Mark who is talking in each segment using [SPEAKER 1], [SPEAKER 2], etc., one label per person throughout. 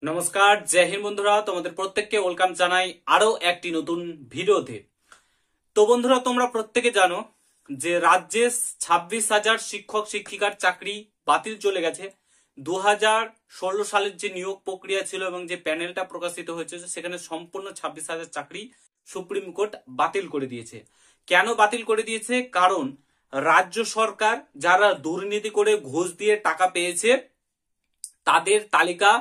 [SPEAKER 1] নমস্কার, জয় হিন্দ বন্ধুরা। তোমাদের প্রত্যেককে ওয়েলকাম জানাই আরো একটি নতুন ভিডিওতে। তো বন্ধুরা, তোমরা প্রত্যেকে জানো যে রাজ্যে 26,000 শিক্ষক শিক্ষিকার চাকরি বাতিল চলে গেছে। 2016 সালের যে নিয়োগ প্রক্রিয়া ছিল এবং যে প্যানেলটা প্রকাশিত হয়েছে সেখানে সম্পূর্ণ 26,000 চাকরি সুপ্রিম কোর্ট বাতিল করে দিয়েছে। কেন বাতিল করে দিয়েছে? কারণ রাজ্য সরকার যারা দুর্নীতি করে ঘুষ দিয়ে টাকা পেয়েছে তাদের তালিকা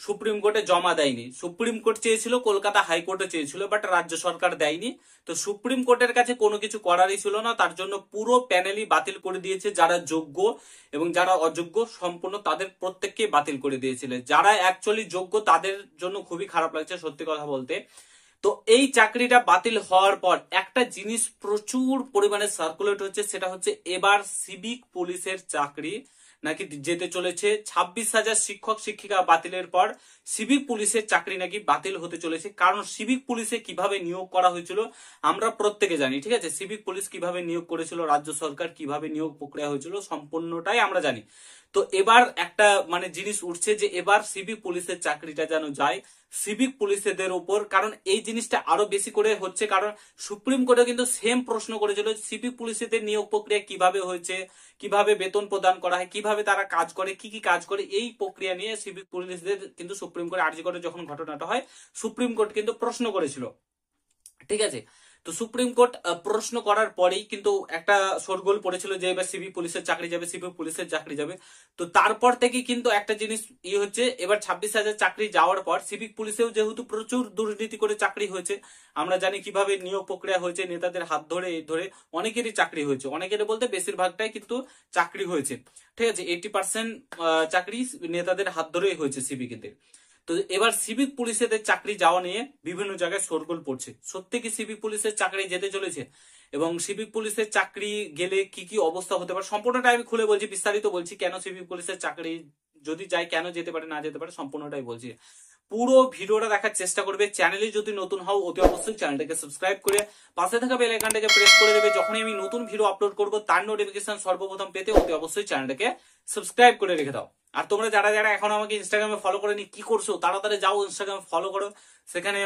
[SPEAKER 1] সুপ্রিম কোর্টে জমা দেয়নি। সুপ্রিম কোর্ট চেয়েছিল, কলকাতা হাইকোর্টে চেয়েছিল, বাট রাজ্য সরকার দেয়নি। তো সুপ্রিম কোর্টের কাছে কোনো কিছু করারই ছিল না, তার জন্য পুরো প্যানেলই বাতিল করে দিয়েছে। যারা যোগ্য এবং যারা অযোগ্য সম্পূর্ণ তাদের প্রত্যেককে বাতিল করে দিয়েছিল। যারা অ্যাকচুয়ালি যোগ্য তাদের জন্য খুবই খারাপ লাগছে সত্যি কথা বলতে। তো এই চাকরিটা বাতিল হওয়ার পর একটা জিনিস প্রচুর পরিমাণে সার্কুলেট হচ্ছে, সেটা হচ্ছে এবার সিভিক পুলিশের চাকরি নাকি যেতে চলেছে। 26,000 শিক্ষক শিক্ষিকা বাতিলের পর সিভিক পুলিশের চাকরি নাকি বাতিল হতে চলেছে। কারণ সিভিক পুলিশে কিভাবে নিয়োগ করা হয়েছিল আমরা প্রত্যেকে জানি, ঠিক আছে? সিভিক পুলিশ কিভাবে নিয়োগ করেছিল রাজ্য সরকার, কিভাবে নিয়োগ প্রক্রিয়া হয়েছিল সম্পূর্ণটাই আমরা জানি। তো এবার একটা জিনিস উঠছে যে এবার সিভিক পুলিশের চাকরিটা যেন যায় সিভিক পুলিশদের উপর। কারণ এই জিনিসটা আরো বেশি করে হচ্ছে, কারণ সুপ্রিম কোর্টে কিন্তু সেম প্রশ্ন করেছিল সিভিক পুলিশদের নিয়োগ প্রক্রিয়া কিভাবে হয়েছে, কিভাবে বেতন প্রদান করা হয়, কিভাবে তারা কাজ করে, কি কি কাজ করে, এই প্রক্রিয়া নিয়ে সিভিক পুলিশদের কিন্তু সুপ্রিম কোর্টে আর্জি করে যখন ঘটনাটা হয় সুপ্রিম কোর্ট কিন্তু প্রশ্ন করেছিল, ঠিক আছে? তো সুপ্রিম কোর্ট প্রশ্ন করার পরেই কিন্তু একটা শোরগোল পড়েছিল যে এবার সিভিক পুলিশের চাকরি যাবে, সিভিক পুলিশের চাকরি যাবে। তো তারপর থেকে কিন্তু একটা জিনিস হচ্ছে, এবার 26,000 চাকরি যাওয়ার পর সিভিক পুলিশেও যেহেতু প্রচুর দুর্নীতি করে চাকরি হয়েছে, আমরা জানি কিভাবে নিয়োগ প্রক্রিয়া হয়েছে, নেতাদের হাত ধরে এই ধরে অনেকেরই চাকরি হয়েছে, অনেকের বলতে বেশিরভাগটাই কিন্তু চাকরি হয়েছে, ঠিক আছে? 80% চাকরি নেতাদের হাত ধরেই হয়েছে সিভিকদের। তো এবার সিভিক পুলিশের চাকরি যাওয়া নিয়ে বিভিন্ন জায়গায় শোরগোল পড়ছে। সত্যি কি সিভিক পুলিশের চাকরি যেতে চলেছে? এবং সিভিক পুলিশের চাকরি গেলে কি কি অবস্থা হতে পারে সম্পূর্ণটাই আমি খুলে বলছি, বিস্তারিত বলছি। কেন সিভিক পুলিশের চাকরি যদি যায়, কেন যেতে পারে না যেতে পারে সম্পূর্ণটাই বলছি। পুরো ভিডিওটা দেখার চেষ্টা করবে। চ্যানেলে যদি নতুন হও অতি অবশ্যই চ্যানেলটাকে সাবস্ক্রাইব করে পাশে থাকা বেল আইকনটাকে প্রেস করে দেবে। যখনই আমি নতুন ভিডিও আপলোড করব তার নোটিফিকেশন সর্বপ্রথম পেতে অতি অবশ্যই চ্যানেলটাকে সাবস্ক্রাইব করে রেখে দাও। আর তোমরা যারা যারা এখন আমাকে ইনস্টাগ্রামে ফলো করেনি কি করছো, তাড়াতাড়ি যাও ইনস্টাগ্রামে ফলো করো। সেখানে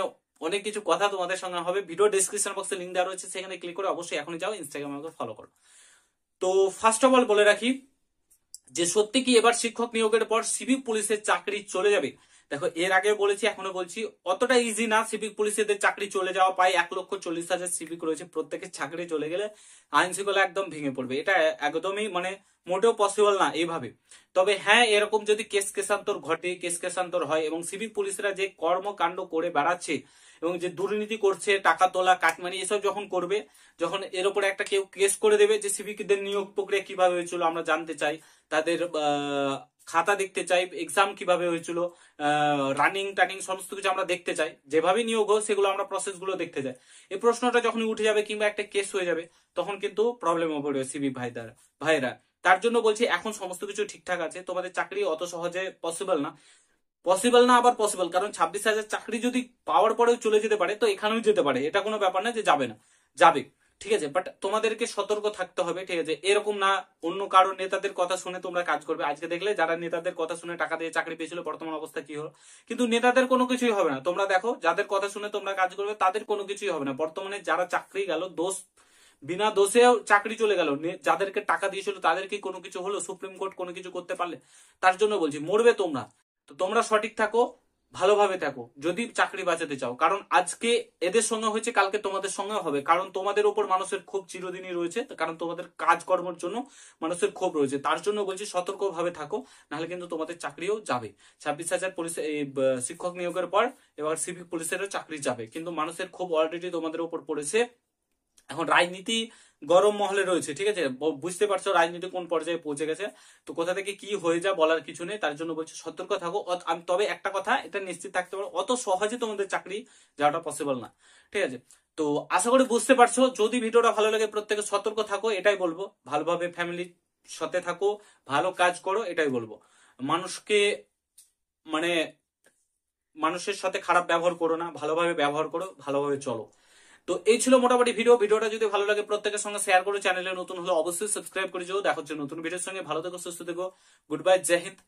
[SPEAKER 1] অনেক কিছু কথা তোমাদের সঙ্গে হবে। ভিডিও ডেসক্রিপশন বক্সে লিঙ্ক দেওয়া রয়েছে, সেখানে ক্লিক করে অবশ্যই এখনই যাও ইনস্টাগ্রামে আমাকে ফলো করো। তো ফার্স্ট অফ অল বলে রাখি যে সত্যি কি এবার শিক্ষক নিয়োগের পর সিভিক পুলিশের চাকরি চলে যাবে? দেখো, এর আগে বলেছি এখনো বলছি, অতটা ইজি না সিভিক পুলিশেদের চাকরি চলে যাওয়া। প্রায় 1,40,000 সিভিক রয়েছে, প্রত্যেকের চাকরি চলে গেলে আইন শৃঙ্খলা একদম ভেঙে পড়বে। এটা একদমই মোটেও পসিবল না এইভাবে। তবে হ্যাঁ, এরকম যদি কেস কেসান্তর ঘটে, কেস কেসান্তর হয় এবং সিভিক পুলিশরা যে কর্মকাণ্ড করে বেড়াচ্ছে এবং যে দুর্নীতি করছে, টাকা তোলা, কাটমানি এসব যখন করবে, যখন এর উপরে একটা কেউ কেস করে দেবে যে সিভিকদের নিয়োগ প্রক্রিয়া কিভাবে হয়েছিল আমরা জানতে চাই, তাদের খাতা দেখতে চাই, এক্সাম কিভাবে হয়েছিল, রানিং টানিং সমস্ত কিছু আমরা দেখতে চাই। যেভাবে নিয়োগ হোক সেগুলো আমরা প্রসেস গুলো দেখতে চাই। এই প্রশ্নটা যখন উঠে যাবে কিংবা একটা কেস হয়ে যাবে তখন কিন্তু প্রবলেমে পড়বে সিভিক ভাইরা। তার জন্য বলছি এখন সমস্ত কিছু ঠিকঠাক আছে, তোমাদের চাকরি অত সহজে পসিবল না আবার পসিবল। কারণ 26,000 চাকরি যদি পাওয়ার পরেও চলে যেতে পারে তো এখানেও যেতে পারে, এটা কোনো ব্যাপার না যে যাবে না, যাবে, ঠিক আছে? বাট তোমাদেরকে সতর্ক থাকতে হবে, ঠিক আছে? এরকম না অন্য কারো নেতাদের কথা শুনে তোমরা কাজ করবে। আজকে দেখলে যারা নেতাদের কথা শুনে টাকা দিয়ে চাকরি পেয়েছিল বর্তমান অবস্থা কি হলো। কিন্তু নেতাদের কোনো কিছুই হবে না। তোমরা দেখো, যাদের কথা শুনে তোমরা কাজ করবে তাদের কোনো কিছুই হবে না। বর্তমানে যারা চাকরি গেল, বিনা দোষেও চাকরি চলে গেল, যাদেরকে টাকা দিয়েছিল তাদের কি কোনো কিছু হলো? সুপ্রিম কোর্ট কোনো কিছু করতে পারলে? তার জন্য বলছি মরবে তোমরা। তো তোমরা সঠিক থাকো, ভালোভাবে থাকো যদি চাকরি বাঁচাতে চাও। কারণ আজকে এদের সঙ্গে হয়েছে, কালকে তোমাদের সঙ্গে হবে। কারণ তোমাদের উপর মানুষের ক্ষোভ চিরদিনই রয়েছে, কারণ তোমাদের কাজকর্মের জন্য মানুষের ক্ষোভ রয়েছে। তার জন্য বলছি সতর্কভাবে থাকো, নাহলে কিন্তু তোমাদের চাকরিও যাবে। 26,000 পুলিশ শিক্ষক নিয়োগের পর এবার সিভিক পুলিশেরও চাকরি যাবে, কিন্তু মানুষের ক্ষোভ অলরেডি তোমাদের উপর পড়েছে। এখন রাজনীতি গরম মহলে রয়েছে, ঠিক আছে? বুঝতে পারছো রাজনীতি কোন পর্যায়ে পৌঁছে গেছে। তো কোথা থেকে কি হয়ে যা বলার কিছু নেই, তার জন্য বলছি সতর্ক থাকো। আমি তবে একটা কথা এটা নিশ্চিত থাকতে পারো, অত সহজে তোমাদের চাকরি যাওয়াটা পসিবল না, ঠিক আছে? তো আশা করি বুঝতে পারছো। যদি ভিডিওটা ভালো লাগে প্রত্যেকে সতর্ক থাকো, এটাই বলবো। ভালোভাবে ফ্যামিলির সাথে থাকো, ভালো কাজ করো, এটাই বলবো। মানুষকে মানে মানুষের সাথে খারাপ ব্যবহার করো না, ভালোভাবে ব্যবহার করো, ভালোভাবে চলো। তো এই ছিল মোটামুটি ভিডিওটা যদি ভালো লাগে প্রত্যেকের সঙ্গে শেয়ার করো। চ্যানেলে নতুন হলে অবশ্যই সাবস্ক্রাইব করে যাও। দেখা হচ্ছে নতুন ভিডিওর সঙ্গে। ভালো থেকো, সুস্থ থেকো। গুড বাই, জয় হিন্দ,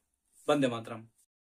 [SPEAKER 1] বন্দে মাতরম।